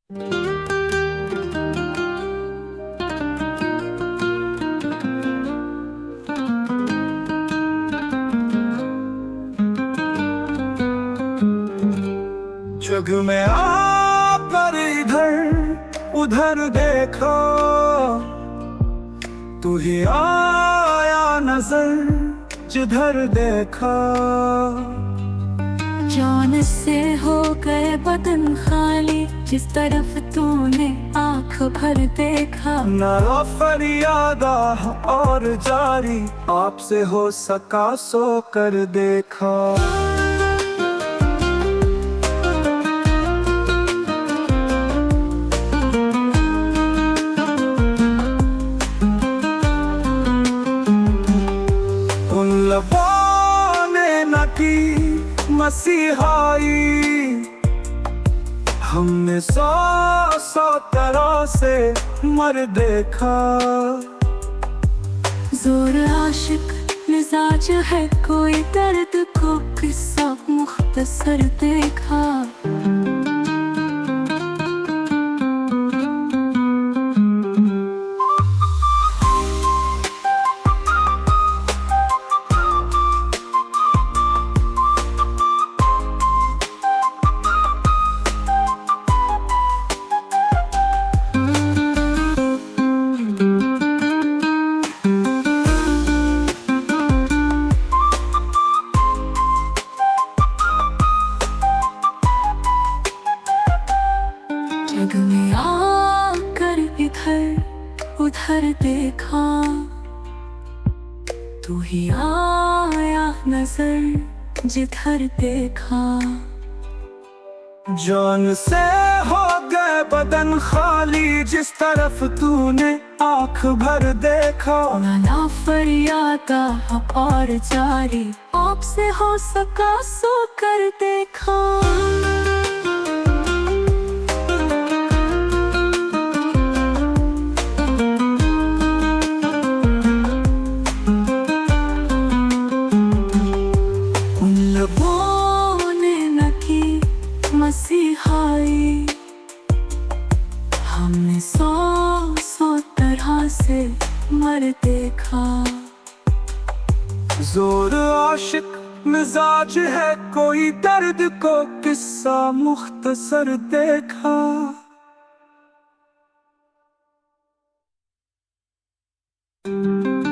जग में आकर इधर उधर देखो, तू ही आया नजर जिधर देखा। जान से हो गए बदन खाली, जिस तरफ तूने आँख भर देखा। ना फरियाद और जारी, आपसे हो सका सो कर देखा। उन लबों ने न की मसीहाई, हमने सौ तरह से मर देखा। जोर आशिक मिजाज है, कोई दर्द को किस्सा मुख्तसर देखा। जग में आकर इधर उधर देखा, तू ही आया नजर जिधर देखा। जान से हो गए बदन खाली, जिस तरफ तूने आँख भर देखा। ना फरियाद और जारी, आपसे हो सका सो कर देखा। लबों ने न की मसीहाई, हमने सौ तरह से मर देखा। जोर आशिक मिजाज है, कोई दर्द को किस्सा मुख्तसर देखा।